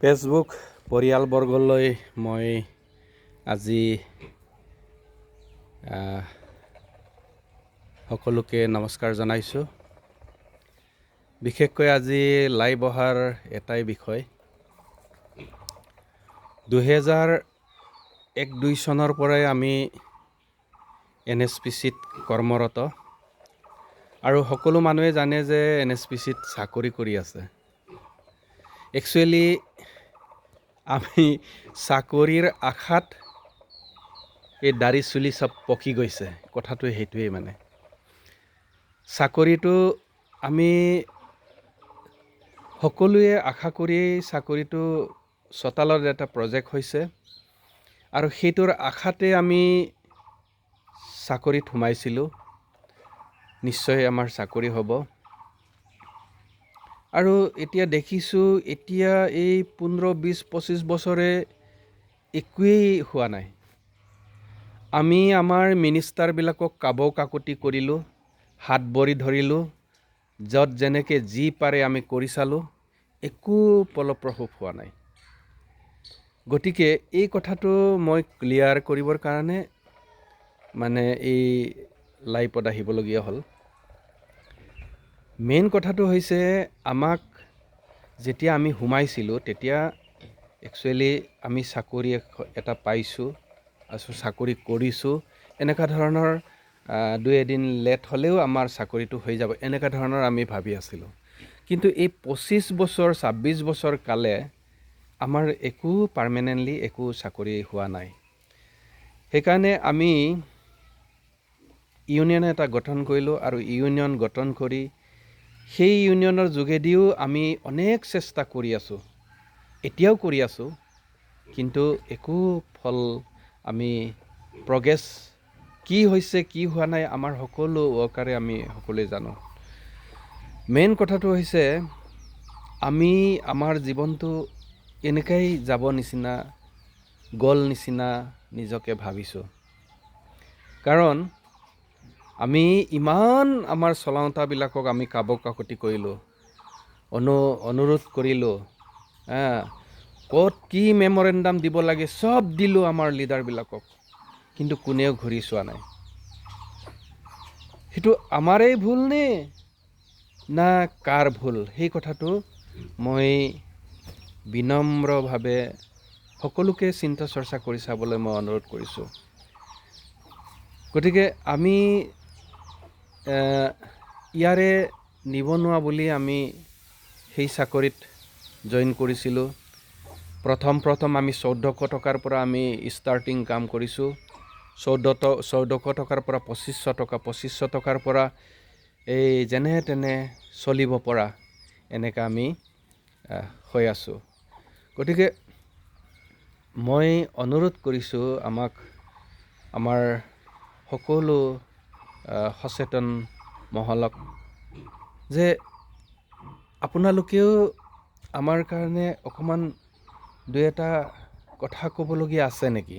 Facebook পৰিয়ালবৰ্গলৈ মই আজি সকলোকে নমস্কাৰ জনাইছোঁ। বিশেষকৈ আজি লাইভ অহাৰ এটাই বিষয়, 2001-02 চনৰ পৰাই আমি NSPCত কৰ্মৰত আৰু সকলো মানুহে জানে যে NSPCত চাকৰি কৰি আছে। একচুৱেলি আমি চাকৰিৰ আশাত এই দাড়ি চুলি চব পকি গৈছে, কথাটো সেইটোৱেই। মানে চাকৰিটো আমি সকলোৱে আশা কৰি চাকৰিটো চতালৰ এটা প্ৰজেক্ট হৈছে আৰু সেইটোৰ আশাতে আমি চাকৰিত সোমাইছিলোঁ, নিশ্চয় আমাৰ চাকৰি হ'ব। আৰু এতিয়া দেখিছোঁ, এতিয়া এই 15-20-25 বছৰে একোৱেই হোৱা নাই। আমি আমাৰ মিনিষ্টাৰবিলাকক কাকতি কৰিলোঁ, হাত ভৰি ধৰিলোঁ, য'ত যেনেকৈ যি পাৰে আমি কৰি চালোঁ, একো ফলপ্ৰসূ হোৱা নাই। গতিকে এই কথাটো মই ক্লিয়াৰ কৰিবৰ কাৰণে মানে এই লাইভত আহিবলগীয়া হ'ল। মেইন কথাটো হৈছে, আমাক যেতিয়া আমি সোমাইছিলোঁ তেতিয়া একচুৱেলি আমি চাকৰি এটা পাইছোঁ, চাকৰি কৰিছোঁ, এনেকুৱা ধৰণৰ 2-এদিন লেট হ'লেও আমাৰ চাকৰিটো হৈ যাব, এনেকুৱা ধৰণৰ আমি ভাবি আছিলোঁ। কিন্তু এই 25 বছৰ 26 বছৰ কালে আমাৰ একো পাৰ্মানেণ্টলি একো চাকৰি হোৱা নাই। সেইকাৰণে আমি ইউনিয়ন এটা গঠন কৰিলোঁ আৰু ইউনিয়ন গঠন কৰি সেই ইউনিয়নৰ যোগেদিও আমি অনেক চেষ্টা কৰি আছোঁ, এতিয়াও কৰি আছোঁ, কিন্তু একো ফল আমি প্ৰগ্ৰেছ কি হৈছে কি হোৱা নাই আমাৰ সকলো ৱৰ্কাৰে আমি সকলোৱে জানো। মেইন কথাটো হৈছে, আমি আমাৰ জীৱনটো এনেকৈ যাব নিচিনা গ'ল নিচিনা নিজকে ভাবিছোঁ। কাৰণ আমি ইমান আমাৰ চলাওঁতাবিলাকক আমি কাকতি কৰিলোঁ, অনুৰোধ কৰিলোঁ, ক'ত কি মেমৰেণ্ডাম দিব লাগে চব দিলোঁ আমাৰ লিডাৰবিলাকক, কিন্তু কোনেও ঘূৰি চোৱা নাই। সেইটো আমাৰেই ভুল নে না কাৰ ভুল, সেই কথাটো মই বিনম্ৰভাৱে সকলোকে চিন্তা চৰ্চা কৰি চাবলৈ মই অনুৰোধ কৰিছোঁ। গতিকে আমি ইয়াৰে নিবনুৱা বুলি আমি সেই চাকৰিত জইন কৰিছিলোঁ। প্ৰথম আমি 1400 টকাৰ পৰা আমি ষ্টাৰ্টিং কাম কৰিছোঁ। 1400 টকাৰ পৰা 2500 টকাৰ পৰা এই যেনে তেনে চলিব পৰা এনেকৈ আমি হৈ আছোঁ। গতিকে মই অনুৰোধ কৰিছোঁ আমাৰ সকলো সচেতন মহলক যে আপোনালোকেও আমাৰ কাৰণে অকণমান 2-এটা কথা ক'বলগীয়া আছে নেকি,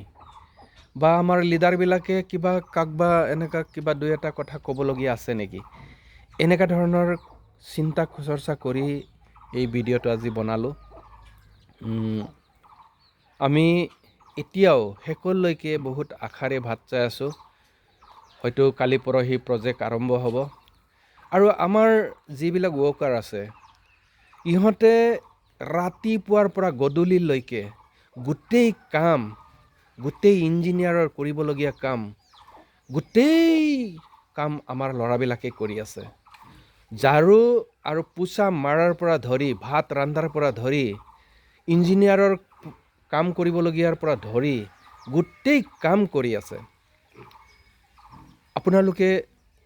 বা আমাৰ লিডাৰবিলাকে কাকবা এনেকুৱা 2-এটা কথা ক'বলগীয়া আছে নেকি, এনেকুৱা ধৰণৰ চিন্তা চৰ্চা কৰি এই ভিডিঅ'টো আজি বনালোঁ। আমি এতিয়াও শেষলৈকে বহুত আশাৰে বাট চাই আছোঁ। হয়তো কালি পৰহি প্ৰজেক্ট আৰম্ভ হ'ব আৰু আমাৰ যিবিলাক ৱৰ্কাৰ আছে, ইহঁতে ৰাতিপুৱাৰ পৰা গধূলিলৈকে গোটেই ইঞ্জিনিয়াৰৰ কৰিবলগীয়া গোটেই কাম আমাৰ ল'ৰাবিলাকে কৰি আছে। ঝাৰু আৰু পোছা মাৰাৰ পৰা ধৰি, ভাত ৰান্ধাৰ পৰা ধৰি, ইঞ্জিনিয়াৰৰ কাম কৰিবলগীয়াৰ পৰা ধৰি গোটেই কাম কৰি আছে। আপোনালোকে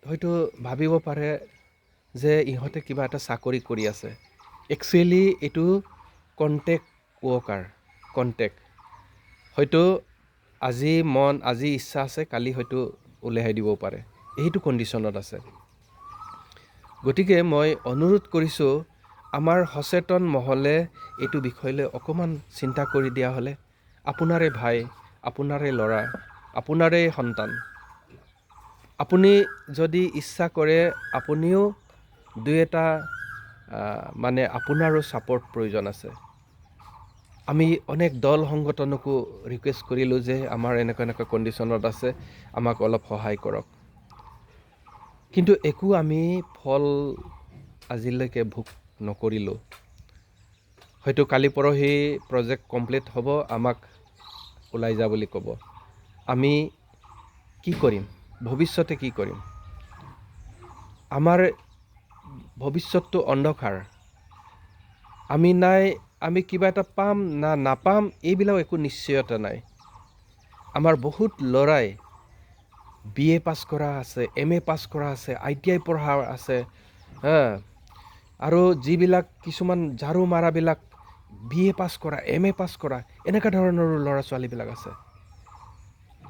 হয়তো ভাবিব পাৰে যে ইহঁতে কিবা এটা চাকৰি কৰি আছে। একচুৱেলি এইটো কণ্টেক্ট ৱৰ্কাৰ, হয়তো আজি ইচ্ছা আছে, কালি হয়তো উলিয়াই দিব পাৰে, এইটো কণ্ডিশ্যনত আছে। গতিকে মই অনুৰোধ কৰিছোঁ, আমাৰ সচেতন মহলে এইটো বিষয়লৈ অকণমান চিন্তা কৰি দিয়া হ'লে, আপোনাৰে ভাই, আপোনাৰে ল'ৰা, আপোনাৰে সন্তান, আপুনি যদি ইচ্ছা কৰে আপুনিও 2-এটা মানে আপোনাৰো ছাপোৰ্ট প্ৰয়োজন আছে। আমি অনেক দল সংগঠনকো ৰিকুৱেষ্ট কৰিলোঁ যে আমাৰ এনেকুৱা কণ্ডিশ্যনত আছে, আমাক অলপ সহায় কৰক। কিন্তু একো আমি ফল আজিলৈকে ভোগ নকৰিলোঁ। হয়তো কালি পৰহি প্ৰজেক্ট কমপ্লিট হ'ব, আমাক ওলাই যা বুলি ক'ব। আমি কি কৰিম? ভৱিষ্যতে কি কৰিম? আমাৰ ভৱিষ্যতটো অন্ধকাৰ। আমি কিবা এটা পাম না নাপাম, এইবিলাক একো নিশ্চয়তা নাই। আমাৰ বহুত ল'ৰাই BA পাছ কৰা আছে, MA পাছ কৰা আছে, ITI পঢ়া আছে, আৰু যিবিলাক কিছুমান ঝাৰু মাৰাবিলাক BA পাছ কৰা, MA পাছ কৰা, এনেকুৱা ধৰণৰো ল'ৰা ছোৱালীবিলাক আছে।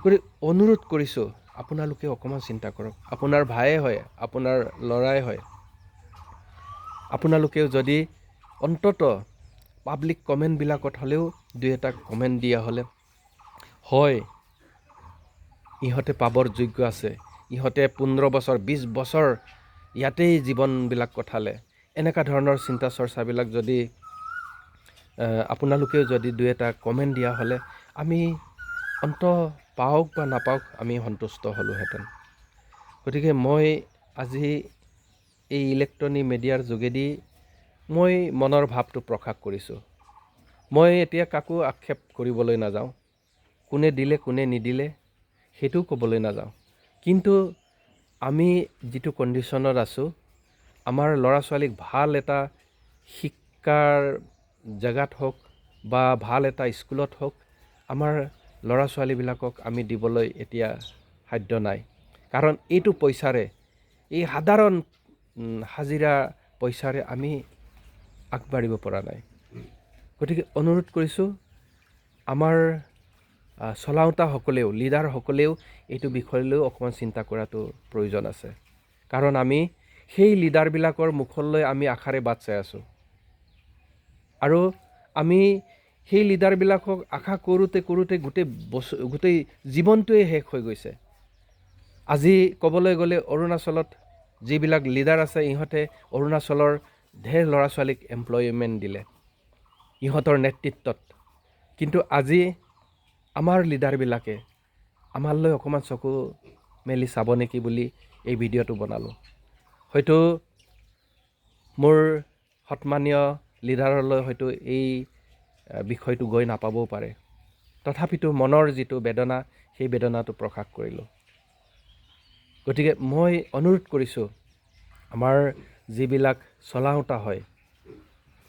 গতিকে অনুৰোধ কৰিছোঁ, আপোনালোকে অকণমান চিন্তা কৰক। আপোনাৰ ভায়ে হয়, আপোনাৰ ল'ৰাই হয়। আপোনালোকেও যদি অন্তত পাব্লিক কমেণ্টবিলাকত হ'লেও দুই এটা কমেণ্ট দিয়া হ'লে, হয় ইহঁতে পাবৰ যোগ্য আছে, ইহঁতে 15 বছৰ 20 বছৰ ইয়াতেই জীৱনবিলাক কটালে, এনেকুৱা ধৰণৰ চিন্তা চৰ্চাবিলাক যদি আপোনালোকেও যদি দুই এটা কমেণ্ট দিয়া হ'লে আমি পাওক বা নাপাওক আমি সন্তুষ্ট হ'লোহেঁতেন। গতিকে মই আজি এই ইলেক্ট্ৰনিক মিডিয়াৰ যোগেদি মই মনৰ ভাৱটো প্ৰকাশ কৰিছোঁ। মই এতিয়া কাকো আক্ষেপ কৰিবলৈ নাযাওঁ, কোনে দিলে কোনে নিদিলে সেইটোও ক'বলৈ নাযাওঁ। কিন্তু আমি যিটো কণ্ডিশ্যনত আছোঁ, আমাৰ ল'ৰা ছোৱালীক ভাল এটা শিক্ষাৰ জেগাত হওক বা ভাল এটা স্কুলত হওক, আমাৰ ল'ৰা ছোৱালীবিলাকক আমি দিবলৈ এতিয়া সাধ্য নাই। কাৰণ এইটো পইচাৰে, এই সাধাৰণ হাজিৰা পইচাৰে আমি আগবাঢ়িব পৰা নাই। গতিকে অনুৰোধ কৰিছোঁ, আমাৰ চলাওঁতাসকলেও, লিডাৰসকলেও এইটো বিষয়লৈও অকণমান চিন্তা কৰাটো প্ৰয়োজন আছে। কাৰণ আমি সেই লিডাৰবিলাকৰ মুখলৈ আমি আশাৰে বাট চাই আছোঁ। আৰু আমি সেই লিডাৰবিলাকক আশা কৰোঁতে গোটেই জীৱনটোৱে শেষ হৈ গৈছে। আজি ক'বলৈ গ'লে অৰুণাচলত যিবিলাক লিডাৰ আছে, ইহঁতে অৰুণাচলৰ ঢেৰ ল'ৰা ছোৱালীক এমপ্লয়মেণ্ট দিলে ইহঁতৰ নেতৃত্বত। কিন্তু আজি আমাৰ লিডাৰবিলাকে আমালৈ অকণমান চকু মেলি চাব নেকি বুলি এই ভিডিঅ'টো বনালোঁ। হয়তো মোৰ সন্মানীয় লিডাৰলৈ হয়তো এই বিষয়টো গৈ নাপাবও পাৰে। তথাপিতো মনৰ যিটো বেদনা, সেই বেদনাটো প্ৰকাশ কৰিলোঁ। গতিকে মই অনুৰোধ কৰিছোঁ, আমাৰ যিবিলাক চলাওঁতা হয়,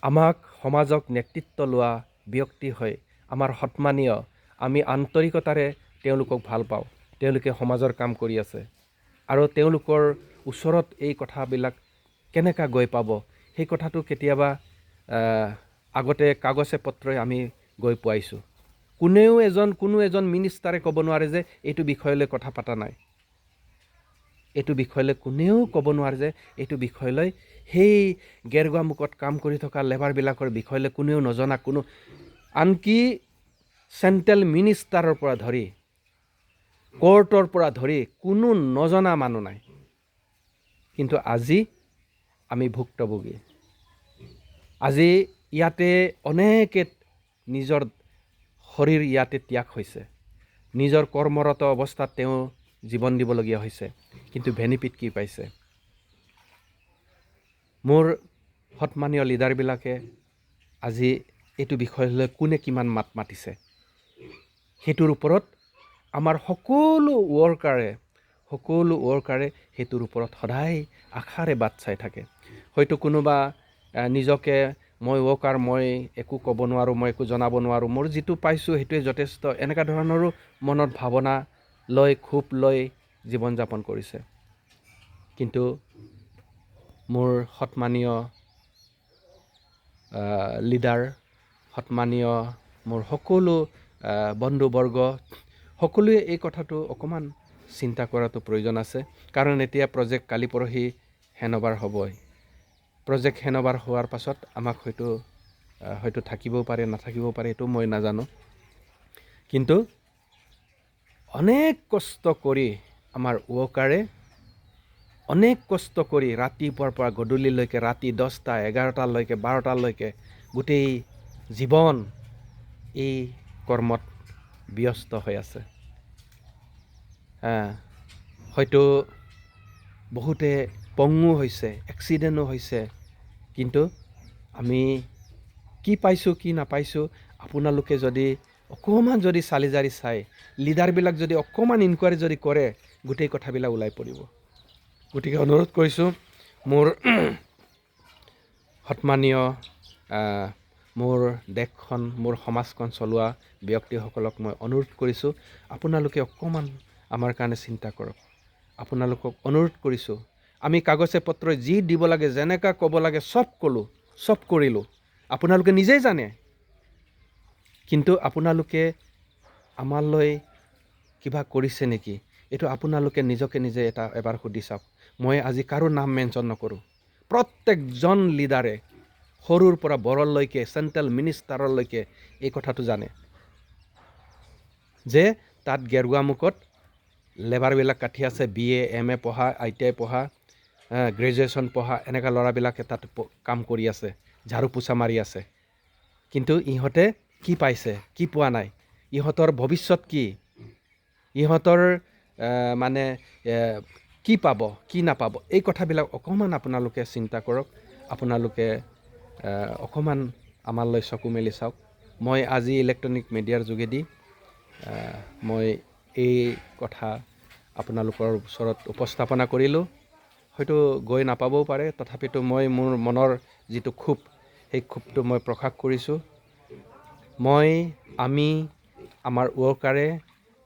আমাক সমাজক নেতৃত্ব লোৱা ব্যক্তি হয়, আমাৰ সন্মানীয়, আমি আন্তৰিকতাৰে তেওঁলোকক ভাল পাওঁ। তেওঁলোকে সমাজৰ কাম কৰি আছে আৰু তেওঁলোকৰ ওচৰত এই কথাবিলাক কেনেকৈ গৈ পাব, সেই কথাটো কেতিয়াবা আগতে কাগজে পত্ৰই আমি গৈ পোৱাইছোঁ। কোনো এজন মিনিষ্টাৰে ক'ব নোৱাৰে যে এইটো বিষয়লৈ কথা পতা নাই। এইটো বিষয়লৈ কোনেও ক'ব নোৱাৰে যে এইটো বিষয়লৈ সেই গেৰুকামুখত কাম কৰি থকা লেবাৰবিলাকৰ বিষয়লৈ কোনেও নজনা, আনকি চেণ্ট্ৰেল মিনিষ্টাৰৰ পৰা ধৰি কোৰ্টৰ পৰা ধৰি কোনো নজনা মানুহ নাই। কিন্তু আজি আমি ভুক্তভোগী। আজি ইয়াতে অনেকে নিজৰ শৰীৰ ইয়াতে ত্যাগ হৈছে, নিজৰ কৰ্মৰত অৱস্থাত তেওঁ জীৱন দিবলগীয়া হৈছে, কিন্তু বেনিফিট কি পাইছে? মোৰ সন্মানীয় লিডাৰবিলাকে আজি এইটো বিষয়লৈ কোনে কিমান মাত মাতিছে, সেইটোৰ ওপৰত আমাৰ সকলো ৱৰ্কাৰে সেইটোৰ ওপৰত সদায় আশাৰে বাট চাই থাকে। হয়তো কোনোবা নিজকে মই ৱৰ্কাৰ, মই একো ক'ব নোৱাৰোঁ, মই একো জনাব নোৱাৰোঁ, মোৰ যিটো পাইছোঁ সেইটোৱে যথেষ্ট, এনেকুৱা ধৰণৰো মনত ভাৱনা লৈ ক্ষোভ লৈ জীৱন যাপন কৰিছে। কিন্তু মোৰ সন্মানীয় লিডাৰ, সন্মানীয় মোৰ সকলো বন্ধুবৰ্গ, সকলোৱে এই কথাটো অকণমান চিন্তা কৰাটো প্ৰয়োজন আছে। কাৰণ এতিয়া প্ৰজেক্ট কালি পৰহি হেণ্ডঅভাৰ হ'বই। প্ৰজেক্ট হেণ্ডঅভাৰ হোৱাৰ পাছত আমাক হয়তো থাকিবও পাৰে, নাথাকিবও পাৰে, এইটো মই নাজানো। কিন্তু অনেক কষ্ট কৰি আমাৰ ৱৰ্কাৰে অনেক কষ্ট কৰি ৰাতিপুৱাৰ পৰা গধূলিলৈকে, ৰাতি 10টা 11টালৈকে 12টালৈকে গোটেই জীৱন এই কৰ্মত ব্যস্ত হৈ আছে। হয়তো বহুতে পংগু হৈছে, এক্সিডেণ্টো হৈছে, কিন্তু আমি কি পাইছোঁ কি নাপাইছোঁ আপোনালোকে যদি অকণমান যদি চালি জাৰি চাই, লিডাৰবিলাক যদি অকণমান ইনকুৱাৰী যদি কৰে, গোটেই কথাবিলাক ওলাই পৰিব। গতিকে অনুৰোধ কৰিছোঁ মোৰ সন্মানীয় মোৰ দেশখন, মোৰ সমাজখন চলোৱা ব্যক্তিসকলক মই অনুৰোধ কৰিছোঁ, আপোনালোকে অকণমান আমাৰ কাৰণে চিন্তা কৰক। আপোনালোকক অনুৰোধ কৰিছোঁ, আমি কাগজে পত্ৰই যি দিব লাগে, যেনেকৈ ক'ব লাগে চব ক'লোঁ, চব কৰিলোঁ, আপোনালোকে নিজেই জানে। কিন্তু আপোনালোকে আমালৈ কিবা কৰিছে নেকি, এইটো আপোনালোকে নিজকে নিজে এবাৰ সুধি চাওক। মই আজি কাৰো নাম মেনশ্যন নকৰোঁ। প্ৰত্যেকজন লিডাৰে সৰুৰ পৰা বৰলৈকে, চেণ্ট্ৰেল মিনিষ্টাৰলৈকে এই কথাটো জানে যে তাত গেৰুৱামুখত লেবাৰবিলাক কাটি আছে, BA MA পঢ়া, ITI পঢ়া, গ্ৰেজুৱেশ্যন পঢ়া, এনেকুৱা ল'ৰাবিলাকে তাত কাম কৰি আছে, ঝাৰু পোছা মাৰি আছে। কিন্তু ইহঁতে কি পাইছে, কি পোৱা নাই, ইহঁতৰ ভৱিষ্যত কি, ইহঁতৰ মানে কি পাব কি নাপাব, এই কথাবিলাক অকণমান আপোনালোকে চিন্তা কৰক। আপোনালোকে অকণমান আমালৈ চকু মেলি চাওক। মই আজি ইলেক্ট্ৰনিক মিডিয়াৰ যোগেদি মই এই কথা আপোনালোকৰ ওচৰত উপস্থাপনা কৰিলোঁ। হয়তো গৈ নাপাবও পাৰে, তথাপিতো মই মোৰ মনৰ যিটো ক্ষোভ, সেই ক্ষোভটো মই প্ৰকাশ কৰিছোঁ। আমি আমাৰ ৱৰ্কাৰে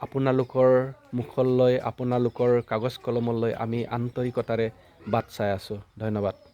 আপোনালোকৰ মুখলৈ, আপোনালোকৰ কাগজ কলমলৈ আমি আন্তৰিকতাৰে বাট চাই আছোঁ। ধন্যবাদ।